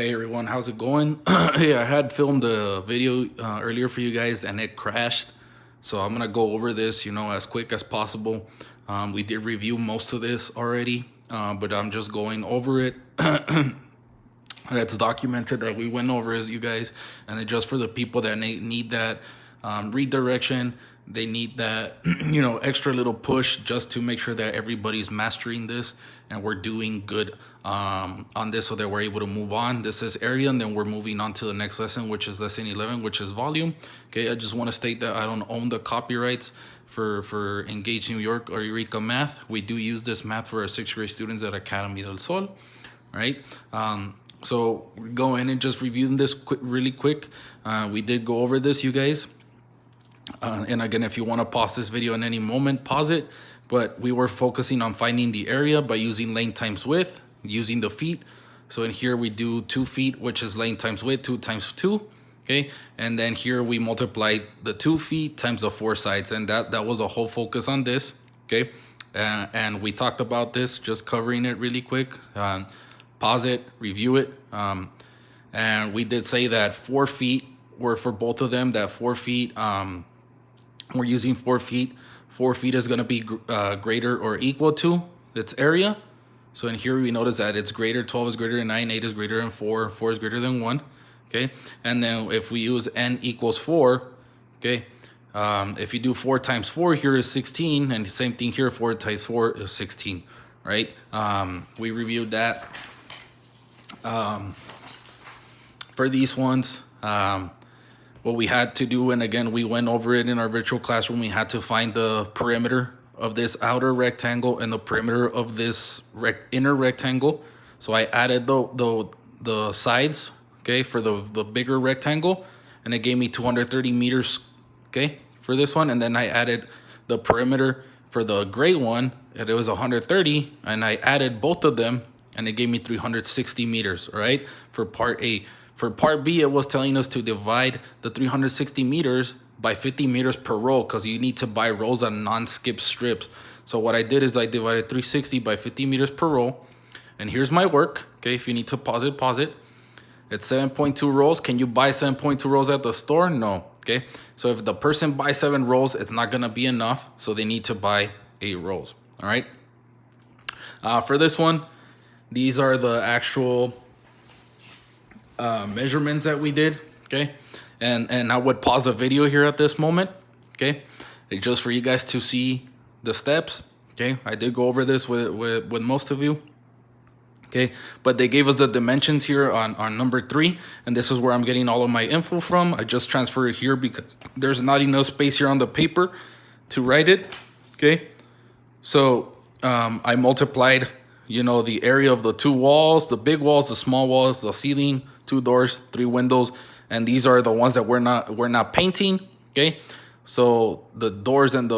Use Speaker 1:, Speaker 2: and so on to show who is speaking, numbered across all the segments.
Speaker 1: Hey everyone, how's it going? Hey, I had filmed a video earlier for you guys and it crashed. So I'm gonna go over this, as quick as possible. We did review most of this already, but I'm just going over it. That's documented that we went over as you guys, and it's just for the people that need that redirection. They need that extra little push just to make sure that everybody's mastering this and we're doing good on this, so that we're able to move on. This is area, and then we're moving on to the next lesson, which is lesson 11, which is volume. Okay, I just want to state that I don't own the copyrights for Engage New York or Eureka Math. We do use this math for our 6th grade students at Academy del Sol, right? So we're going and just reviewing this really quick. We did go over this, you guys. And again, if you want to pause this video in any moment, pause it. But we were focusing on finding the area by using length times width, using the feet. So in here we do 2 feet, which is length times width, 2 times 2. Okay, and then here we multiply the 2 feet times the 4 sides, and that was a whole focus on this. Okay, and we talked about this, just covering it really quick. Pause it, review it, and we did say that 4 feet were for both of them. That 4 feet, we're using 4 feet. 4 feet is going to be greater or equal to its area. So in here we notice that it's greater. 12 is greater than 9. 8 is greater than 4. 4 is greater than 1. Okay, and then if we use n equals 4, okay, if you do 4 times 4, here is 16, and the same thing here. 4 times 4 is 16, right? We reviewed that. For these ones, what we had to do, and again, we went over it in our virtual classroom, we had to find the perimeter of this outer rectangle and the perimeter of this inner rectangle. So I added the sides, okay, for the bigger rectangle, and it gave me 230 meters, okay, for this one. And then I added the perimeter for the gray one, and it was 130, and I added both of them, and it gave me 360 meters, all right, for part A. For part B, it was telling us to divide the 360 meters by 50 meters per row, because you need to buy rows on non-skip strips. So what I did is I divided 360 by 50 meters per row, and here's my work, okay? If you need to pause it, pause it. It's 7.2 rolls. Can you buy 7.2 rolls at the store? No, okay? So if the person buys 7 rolls, it's not gonna be enough, so they need to buy 8 rolls, all right? For this one, these are the actual measurements that we did, okay? And I would pause the video here at this moment, okay? It's just for you guys to see the steps, okay? I did go over this with most of you, okay? But they gave us the dimensions here on number 3, and this is where I'm getting all of my info from. I just transfer it here because there's not enough space here on the paper to write it, okay? So I multiplied, the area of the 2 walls, the big walls, the small walls, the ceiling, 2 doors, 3 windows, and these are the ones that we're not painting, okay? So the doors and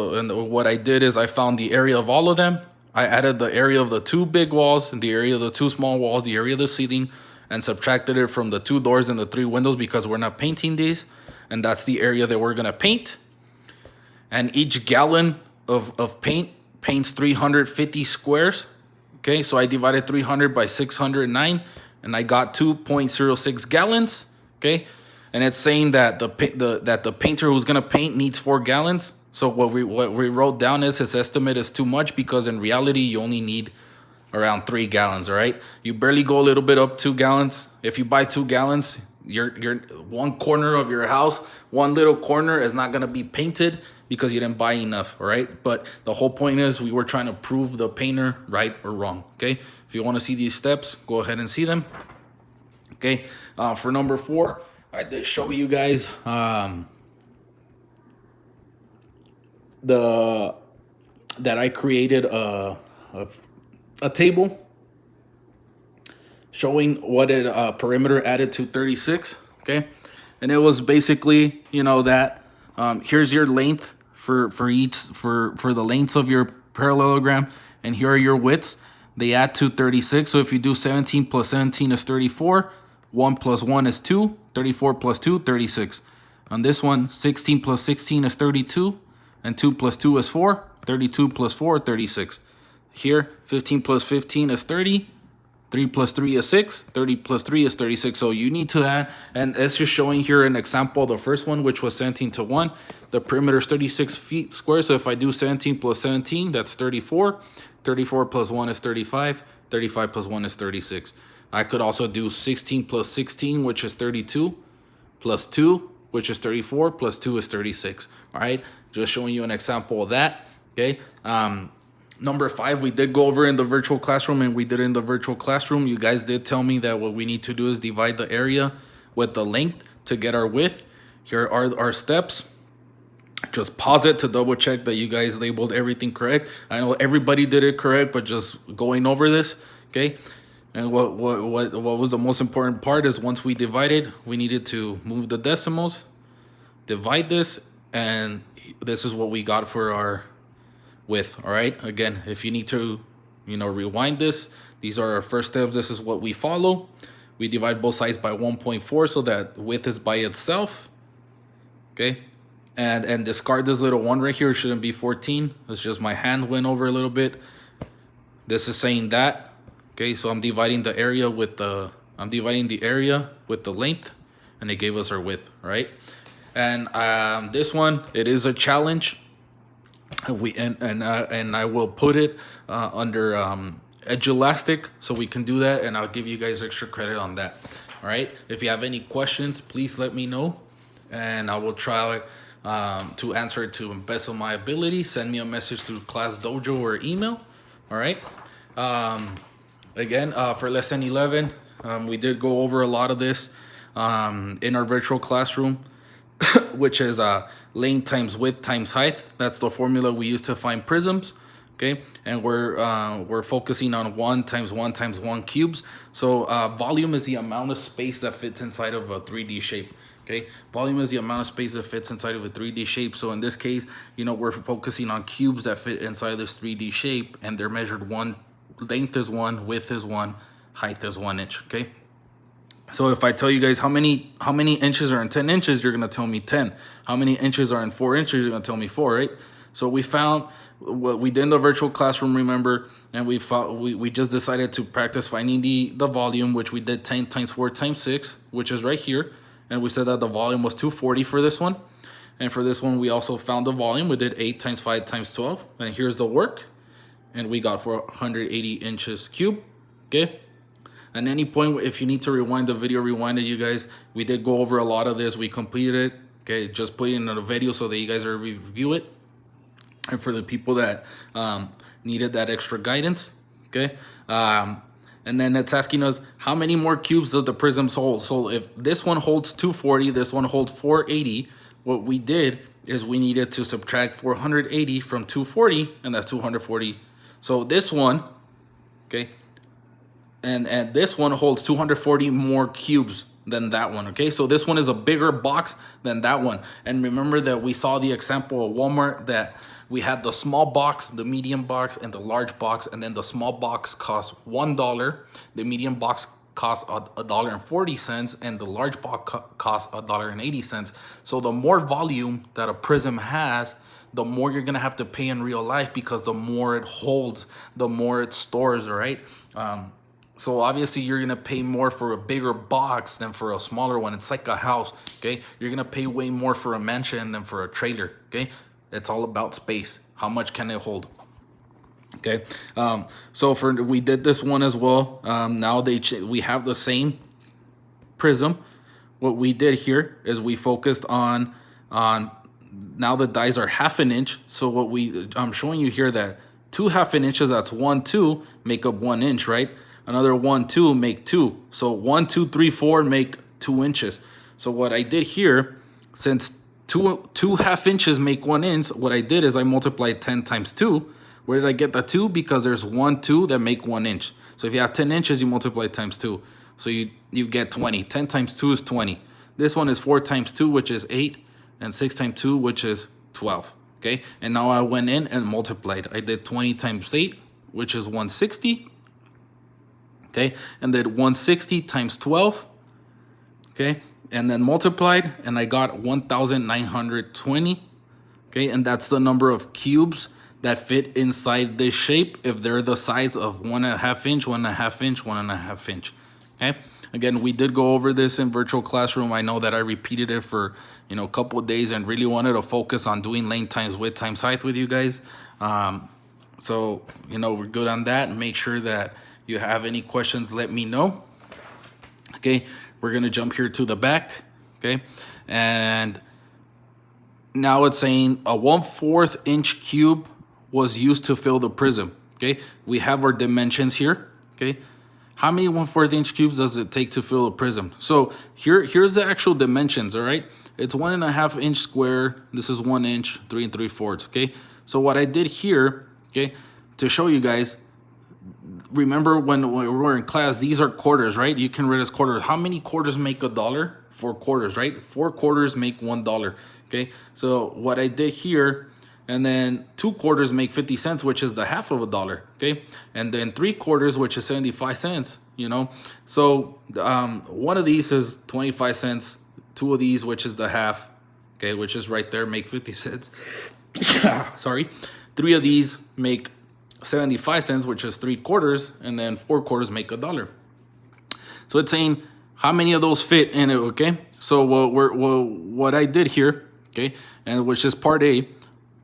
Speaker 1: what I did is I found the area of all of them. I added the area of the 2 big walls and the area of the 2 small walls, the area of the ceiling, and subtracted it from the 2 doors and the 3 windows because we're not painting these, and that's the area that we're gonna paint. And each gallon of paint paints 350 squares. Okay, so I divided 300 by 609, and I got 2.06 gallons. Okay, and it's saying that the painter who's gonna paint needs 4 gallons. So what we wrote down is his estimate is too much, because in reality you only need around 3 gallons. All right, you barely go a little bit up 2 gallons. If you buy 2 gallons, you're one corner of your house, one little corner is not gonna be painted because you didn't buy enough, all right? But the whole point is we were trying to prove the painter right or wrong, okay? If you want to see these steps, go ahead and see them, okay? For number 4, I did show you guys that I created a table showing what perimeter added to 36, okay? And it was basically, that here's your length for the lengths of your parallelogram, and here are your widths. They add to 36. So if you do 17 plus 17 is 34, 1 plus 1 is 2, 34 plus 2, 36. On this one, 16 plus 16 is 32, and 2 plus 2 is 4, 32 plus 4, 36. Here, 15 plus 15 is 30, 3 plus 3 is 6. 30 plus 3 is 36. So you need to add, and it's just showing here an example, the first one, which was 17 to 1. The perimeter is 36 feet square. So if I do 17 plus 17, that's 34. 34 plus 1 is 35. 35 plus 1 is 36. I could also do 16 plus 16, which is 32, plus 2, which is 34, plus 2 is 36. All right, just showing you an example of that. Okay. Number 5, we did go over in the virtual classroom, and we did in the virtual classroom. You guys did tell me that what we need to do is divide the area with the length to get our width. Here are our steps. Just pause it to double check that you guys labeled everything correct. I know everybody did it correct, but just going over this, okay? And what was the most important part is once we divided, we needed to move the decimals, divide this, and this is what we got for our width. All right, again, if you need to, rewind this, these are our first steps. This is what we follow. We divide both sides by 1.4 so that width is by itself. Okay, and discard this little 1 right here. It shouldn't be 14. It's just my hand went over a little bit. This is saying that. Okay, so I'm dividing the area with the length, and it gave us our width, right? And this one, it is a challenge. And I will put it under edge elastic, so we can do that, and I'll give you guys extra credit on that. All right, if you have any questions, please let me know, and I will try to answer it to the best of my ability. Send me a message through Class Dojo or email. All right, again, for lesson 11, we did go over a lot of this in our virtual classroom, which is length times width times height. That's the formula we use to find prisms. Okay, and we're focusing on 1 times 1 times 1 cubes. So volume is the amount of space that fits inside of a 3D shape. Okay, volume is the amount of space that fits inside of a 3D shape. So in this case, we're focusing on cubes that fit inside this 3D shape, and they're measured 1. Length is 1, width is 1, height is 1 inch. Okay. So if I tell you guys how many inches are in 10 inches, you're gonna tell me 10. How many inches are in 4 inches? You're gonna tell me 4, right? So we found what we did in the virtual classroom, remember, and we just decided to practice finding the volume, which we did 10 times 4 times 6, which is right here. And we said that the volume was 240 for this one. And for this one, we also found the volume. We did 8 times 5 times 12. And here's the work. And we got 480 inches cube, okay? At any point, if you need to rewind the video, rewind it, you guys. We did go over a lot of this. We completed it. Okay, just put it in a video so that you guys are review it. And for the people that needed that extra guidance, okay. And then it's asking us how many more cubes does the prisms hold. So if this one holds 240, this one holds 480. What we did is we needed to subtract 480 from 240, and that's 240. So this one, okay. And this one holds 240 more cubes than that one, okay? So this one is a bigger box than that one. And remember that we saw the example of Walmart that we had the small box, the medium box, and the large box, and then the small box costs $1, the medium box costs $1.40, and the large box costs $1.80. So the more volume that a prism has, the more you're gonna have to pay in real life, because the more it holds, the more it stores, all right? So obviously you're gonna pay more for a bigger box than for a smaller one. It's like a house, okay? You're gonna pay way more for a mansion than for a trailer, okay? It's all about space. How much can it hold? Okay, so we did this one as well. Now we have the same prism. What we did here is we focused on now the dies are 1/2 inch. So I'm showing you here that 2 1/2 inches, that's 1, 2, make up 1 inch, right? Another 1, 2 make 2. So 1, 2, 3, 4 make 2 inches. So what I did here, since two 1/2 inches make 1 inch, what I did is I multiplied 10 times 2. Where did I get the 2? Because there's 1, 2 that make 1 inch. So if you have 10 inches, you multiply times 2. So you get 20. 10 times 2 is 20. This one is 4 times 2, which is 8, and 6 times 2, which is 12. Okay, and now I went in and multiplied. I did 20 times 8, which is 160. Okay, and then 160 times 12, okay, and then multiplied, and I got 1,920, okay, and that's the number of cubes that fit inside this shape if they're the size of 1.5 inch, 1.5 inch, 1.5 inch. Okay. Again, we did go over this in virtual classroom. I know that I repeated it for, you know, a couple of days and really wanted to focus on doing length times width times height with you guys. So, you know, we're good on that. Make sure that you have any questions, let me know. Okay, we're going to jump here to the back. Okay, and now it's saying a 1/4 inch cube was used to fill the prism. Okay, we have our dimensions here. Okay, how many 1/4 inch cubes does it take to fill a prism? So here's the actual dimensions. All right, it's 1.5 inch square. This is 1 inch, 3 3/4. Okay, so what I did here, okay, to show you guys, remember when we were in class, these are quarters, right? You can read as quarters. How many quarters make $1? 4 quarters, right? 4 quarters make $1. Okay, so what I did here, and then 2 quarters make 50 cents, which is the half of $1. Okay, and then 3 quarters, which is 75 cents. You know, so one of these is 25 cents. 2 of these, which is the half, okay, which is right there, make 50 cents. Sorry, 3 of these make 75 cents, which is 3 quarters, and then 4 quarters make $1. So it's saying how many of those fit in it. Okay, so what I did here, okay, and which is part A,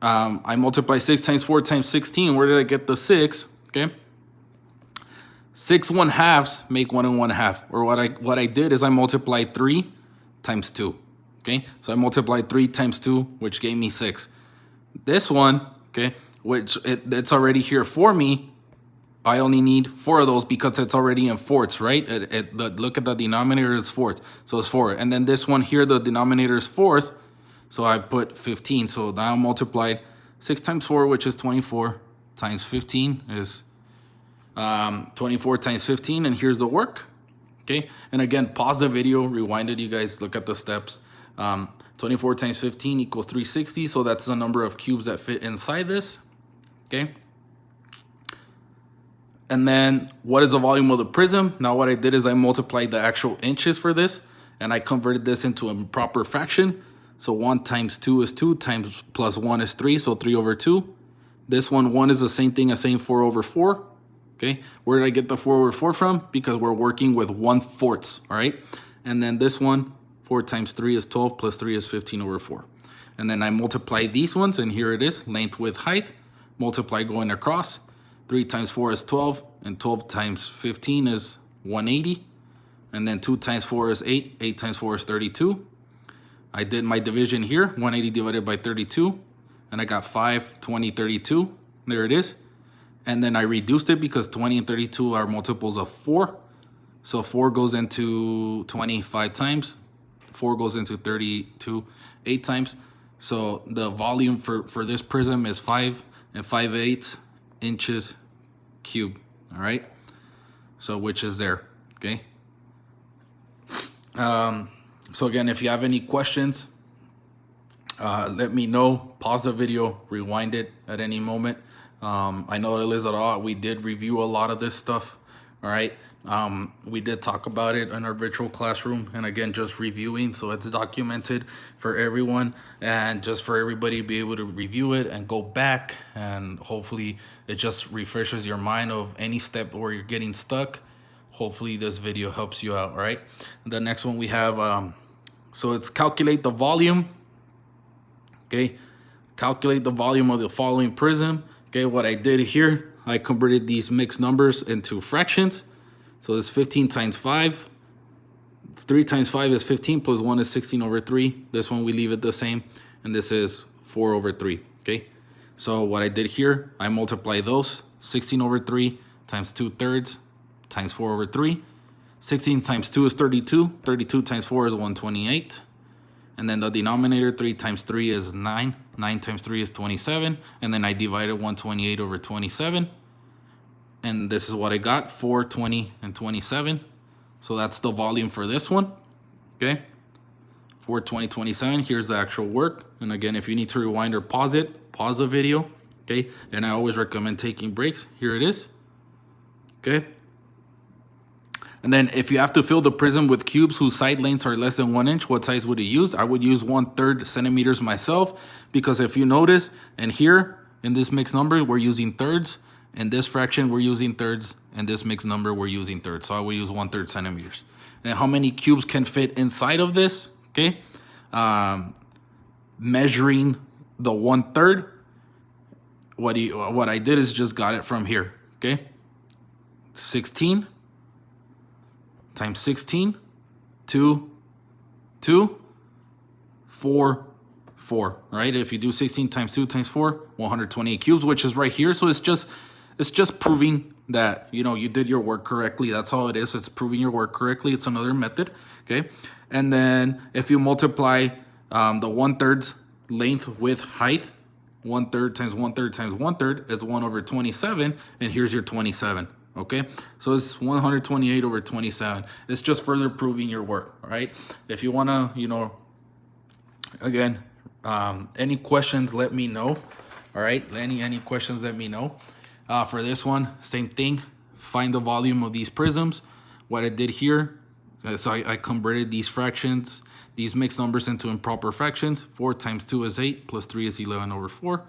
Speaker 1: I multiply 6 times 4 times 16. Where did I get the 6? Okay, 6 1/2 make 1 1/2. Or what I did is I multiplied 3 times 2. Okay, so I multiplied 3 times 2, which gave me 6. This one, okay, which it's already here for me, I only need 4 of those because it's already in fourths, right? Look at the denominator is fourth, so it's 4. And then this one here, the denominator is fourth, so I put 15. So now I multiplied 6 times 4, which is 24, times 15 is 24 times 15, and here's the work. Okay, and again, pause the video, rewind it, you guys, look at the steps. 24 times 15 equals 360, so that's the number of cubes that fit inside this. Okay, and then what is the volume of the prism? Now what I did is I multiplied the actual inches for this, and I converted this into a proper fraction. So 1 times 2 is 2, times plus 1 is 3, so 3/2. This one is the same thing as saying 4/4. Okay, where did I get the 4/4 from? Because we're working with 1/4, all right? And then this one, 4 times 3 is 12, plus 3 is 15/4. And then I multiply these ones, and here it is, length, width, height, multiply going across. 3 times 4 is 12, and 12 times 15 is 180. And then 2 times 4 is 8, 8 times 4 is 32. I did my division here, 180 divided by 32, and I got 5, 20, 32. There it is. And then I reduced it because 20 and 32 are multiples of 4. So 4 goes into 20 5 times. 4 goes into 32 8 times. So the volume for this prism is 5 5/8 inches cubed. All right. So which is there. Okay. So again, if you have any questions, let me know. Pause the video, rewind it at any moment. I know it is a lot. We did review a lot of this stuff. All right. We did talk about it in our virtual classroom, and again, just reviewing, so it's documented for everyone and just for everybody to be able to review it and go back, and hopefully it just refreshes your mind of any step where you're getting stuck. Hopefully this video helps you out. All right. The next one we have, so it's calculate the volume. Okay, calculate the volume of the following prism. Okay, what I did here, I converted these mixed numbers into fractions. So this 15 times 5. 3 times 5 is 15, plus 1 is 16/3. This one we leave it the same, and this is 4/3. Okay, so what I did here, I multiply those. 16/3 times 2/3 times 4/3. 16 times 2 is 32. 32 times 4 is 128. And then the denominator, 3 times 3 is 9. 9 times 3 is 27. And then I divided 128 over 27. And this is what I got, 4, 20, and 27. So that's the volume for this one. Okay, 4, 20, 27. Here's the actual work. And again, if you need to rewind or pause it, pause the video. Okay, and I always recommend taking breaks. Here it is. Okay. And then if you have to fill the prism with cubes whose side lengths are less than 1 inch, what size would you use? I would use 1/3 centimeters myself, because if you notice, and here in this mixed number, we're using thirds. In this fraction, we're using thirds. And this mixed number, we're using thirds. So I will use 1/3 centimeters. And how many cubes can fit inside of this? Okay. Measuring the 1/3, what I did is just got it from here. Okay. 16 times 16, 2, 4, 4, right? If you do 16 times 2 times 4, 128 cubes, which is right here. So it's just proving that, you know, you did your work correctly. That's all it is. It's proving your work correctly. It's another method, okay? And then if you multiply the 1/3 length with height, 1/3 times 1/3 times 1/3 is 1/27, and here's your 27, okay? So it's 128/27. It's just further proving your work, all right? If you wanna, you know, again, any questions, let me know, all right? Any questions, let me know. For this one, same thing. Find the volume of these prisms. What I did here, so I converted these fractions, these mixed numbers into improper fractions. 4 times 2 is 8, plus 3 is 11/4.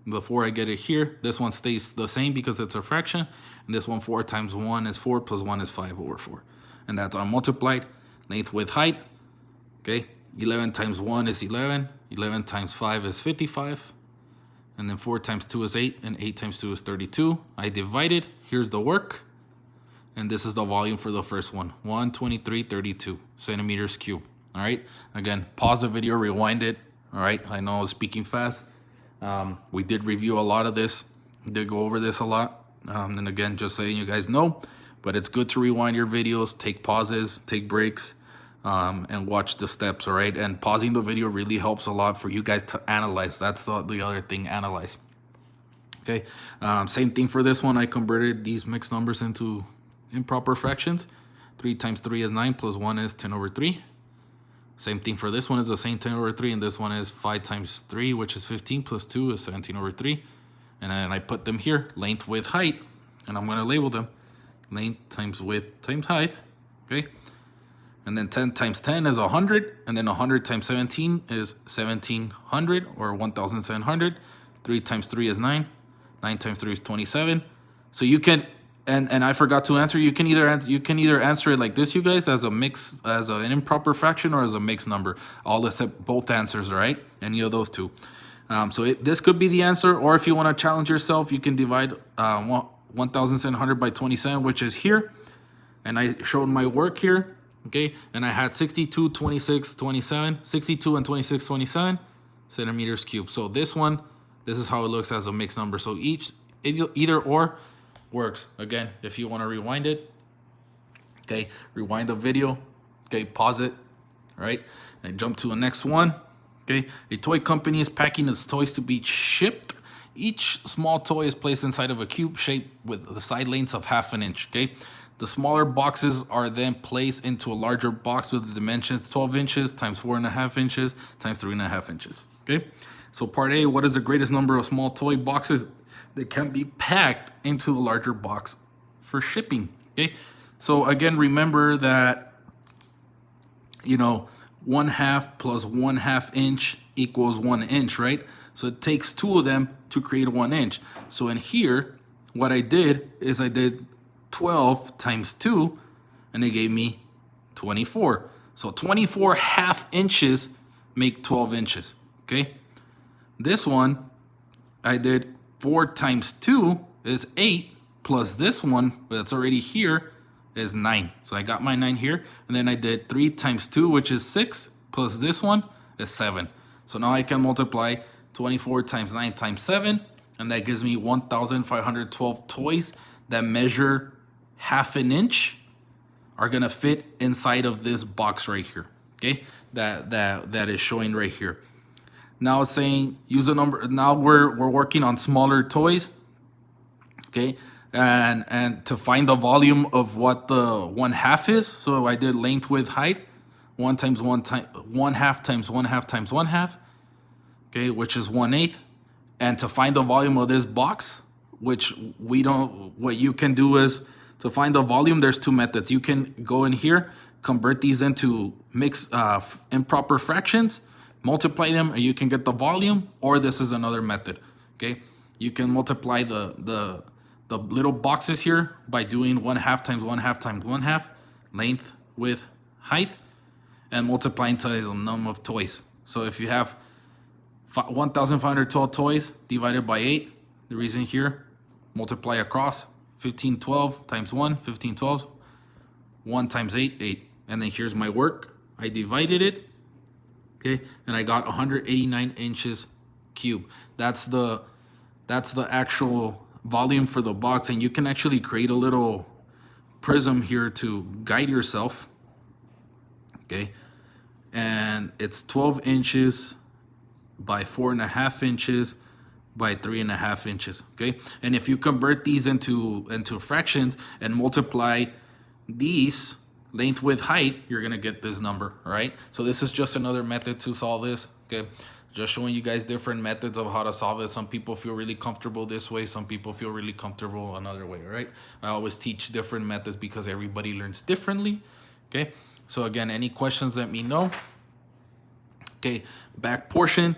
Speaker 1: The 4, I get it here. This one stays the same because it's a fraction. And this one, 4 times 1 is 4, plus 1 is 5/4. And that's all multiplied. Length with height, okay? 11 times 1 is 11. 11 times 5 is 55. And then 4 times 2 is 8, and 8 times 2 is 32. I divided. Here's the work. And this is the volume for the first one, 123.32 centimeters cubed. All right. Again, pause the video, rewind it. All right. I know I was speaking fast. We did review a lot of this. We did go over this a lot. And again, just letting you guys know, but it's good to rewind your videos, take pauses, take breaks, and watch the steps, all right? And pausing the video really helps a lot for you guys to analyze. That's the other thing, analyze. Okay, same thing for this one. I converted these mixed numbers into improper fractions. 3 times 3 is 9, plus 1 is 10/3. Same thing for this one, is the same 10/3, and this one is 5 times 3, which is 15, plus 2 is 17/3. And then I put them here, length, width, height, and I'm gonna label them. Length times width times height, okay? And then 10 times 10 is 100, and then 100 times 17 is 1700, or 1700. 3 times 3 is 9. 9 times 3 is 27. So you can, and I forgot to answer, you can either answer it like this, you guys, as a mix, as an improper fraction, or as a mixed number. I'll accept both answers, all right? Any of those two. So this could be the answer, or if you want to challenge yourself, you can divide 1700 by 27, which is here. And I showed my work here. Okay, and I had 62, 26, 27, 62 and 26, 27 centimeters cubed. So this one, this is how it looks as a mixed number. So either or works. Again, if you want to rewind it, okay, rewind the video, okay, pause it, all right, and jump to the next one. Okay, a toy company is packing its toys to be shipped. Each small toy is placed inside of a cube shaped with the side lengths of 1/2 inch, okay? The smaller boxes are then placed into a larger box with the dimensions 12 inches times 4.5 inches times 3.5 inches, okay? So part A, what is the greatest number of small toy boxes that can be packed into the larger box for shipping, okay? So again, remember that, you know, 1/2 plus 1/2 inch equals 1 inch, right? So it takes 2 of them to create 1 inch. So in here, what I did is I did 12 times 2, and it gave me 24. So 24 1/2 inches make 12 inches, okay? This one, I did 4 times 2 is 8, plus this one that's already here is 9. So I got my 9 here, and then I did 3 times 2, which is 6, plus this one is 7. So now I can multiply 24 times 9 times 7, and that gives me 1,512 toys that measure 1/2 inch are gonna fit inside of this box right here, okay? That is showing right here. Now it's saying use a number. Now we're working on smaller toys, okay? And to find the volume of what the 1/2 is, so I did length, width, height, 1 times 1 times 1/2 times 1/2 times 1/2, okay, which is 1/8. And to find the volume of this box, which we don't, what you can do is, to find the volume, there's 2 methods. You can go in here, convert these into mixed improper fractions, multiply them, and you can get the volume, or this is another method, okay? you can multiply the little boxes here by doing 1/2 times 1/2 times 1/2, length, width, height, and multiplying times the number of toys. So if you have 1,512 toys divided by 8, the reason here, multiply across, 1512 times 1, 1512, 1 times 8, 8. And then here's my work. I divided it, okay, and I got 189 inches cube. That's the actual volume for the box, and you can actually create a little prism here to guide yourself, okay, and it's 12 inches by 4.5 inches by 3.5 inches, okay. And if you convert these into fractions and multiply these length, width, height, you're gonna get this number. All right, so this is just another method to solve this, okay. Just showing you guys different methods of how to solve it. Some people feel really comfortable this way, some people feel really comfortable another way. All right, I always teach different methods because everybody learns differently, okay. So again, any questions, let me know. Okay, back portion,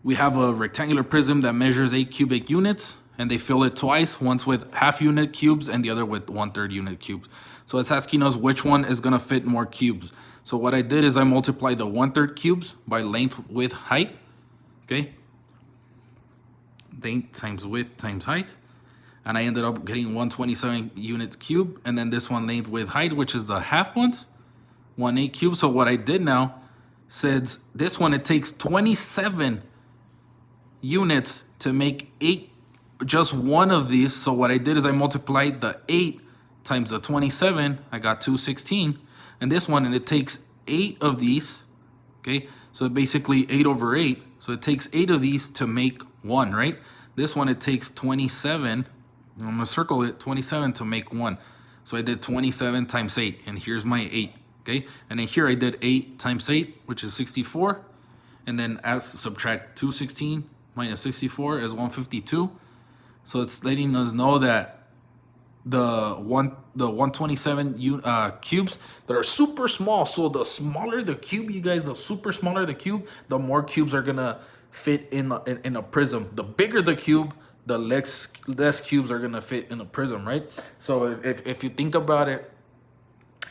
Speaker 1: we have a rectangular prism that measures 8 cubic units, and they fill it twice, once with half unit cubes and the other with 1/3 unit cubes. So it's asking us which one is gonna fit more cubes. So what I did is I multiplied the 1/3 cubes by length, width, height, okay? Length times width times height. And I ended up getting 127 units cube, and then this one length, width, height, which is the half ones, 1/8 cube. So what I did now, says this one, it takes 27 units to make 8, just one of these. So what I did is I multiplied the 8 times the 27, I got 216. And this one, and it takes 8 of these, okay? So basically 8/8. So it takes 8 of these to make 1, right? This one, it takes 27, I'm gonna circle it, 27 to make 1. So I did 27 times 8, and here's my 8, okay? And then here I did 8 times 8, which is 64. And then subtract 216 minus 64 is 152. So it's letting us know that the 127 cubes that are super small. So the smaller the cube, you guys, the super smaller the cube, the more cubes are gonna fit in a prism. The bigger the cube, the less cubes are gonna fit in a prism, right? So if you think about it,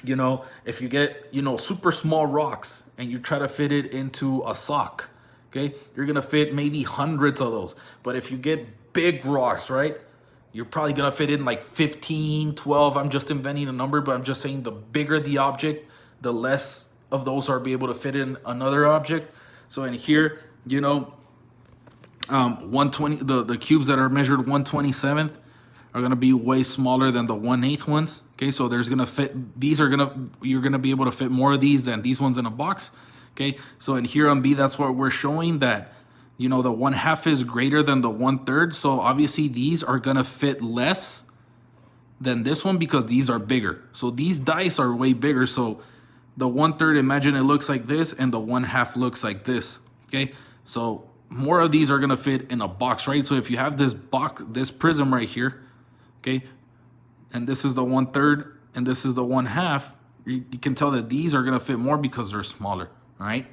Speaker 1: you know, if you get, you know, super small rocks and you try to fit it into a sock, okay, you're gonna fit maybe hundreds of those. But if you get big rocks, right, you're probably gonna fit in like 15, 12. I'm just inventing a number, but I'm just saying the bigger the object, the less of those are be able to fit in another object. So in here, you know, 120, the cubes that are measured 1/27th are gonna be way smaller than the 1/8 ones. Okay, so there's gonna fit, you're gonna be able to fit more of these than these ones in a box. Okay, so in here on B, that's what we're showing, that, you know, the 1/2 is greater than the 1/3. So obviously these are gonna fit less than this one because these are bigger. So these dice are way bigger. So the 1/3, imagine it looks like this, and the 1/2 looks like this. Okay, so more of these are gonna fit in a box, right? So if you have this box, this prism right here, okay, and this is the 1/3 and this is the 1/2, you can tell that these are gonna fit more because they're smaller. All right.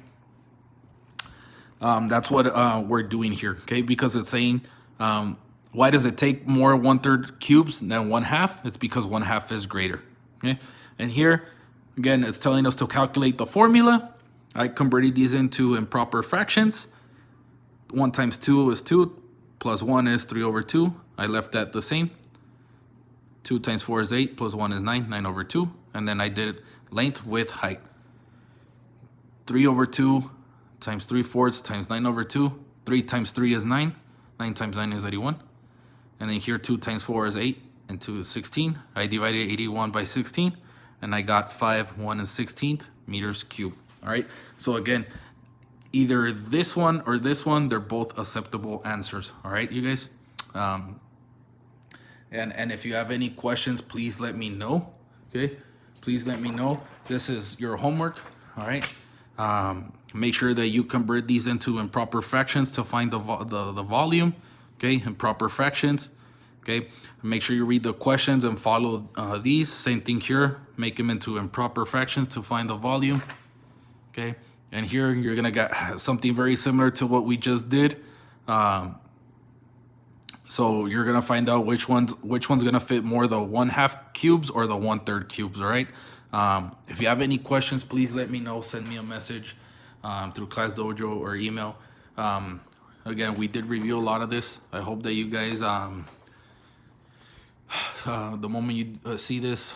Speaker 1: That's what we're doing here, okay? Because it's saying, why does it take more 1/3 cubes than 1/2? It's because 1/2 is greater, okay? And here, again, it's telling us to calculate the formula. I converted these into improper fractions. 1 times 2 is 2, plus 1 is 3/2. I left that the same. 2 times 4 is 8, plus 1 is 9, 9/2. And then I did length, width, height. 3/2 times 3/4 times 9/2. 3 times 3 is 9. 9 times 9 is 81. And then here 2 times 4 is 8, and 2 is 16. I divided 81 by 16, and I got 5 1/16 meters cubed. All right, so again, either this one or this one, they're both acceptable answers. All right, you guys. And if you have any questions, please let me know. Okay, please let me know. This is your homework. All right. Make sure that you convert these into improper fractions to find the volume. Okay, improper fractions. Okay, make sure you read the questions and follow these. Same thing here. Make them into improper fractions to find the volume. Okay, and here you're gonna get something very similar to what we just did. So you're gonna find out which one's gonna fit more, the 1/2 cubes or the 1/3 cubes. All right. If you have any questions, please let me know. Send me a message through Class Dojo or email. Again, we did review a lot of this. I hope that you guys, the moment you see this,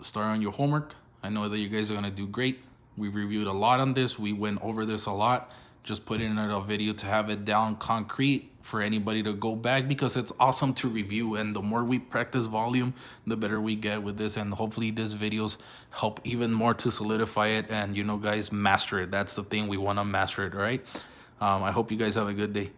Speaker 1: start on your homework. I know that you guys are gonna do great. We reviewed a lot on this. We went over this a lot. Just put in a video to have it down concrete for anybody to go back, because it's awesome to review, and the more we practice volume, the better we get with this, and hopefully these videos help even more to solidify it and, you know, guys, master it. That's the thing, we want to master it. All right. I hope you guys have a good day.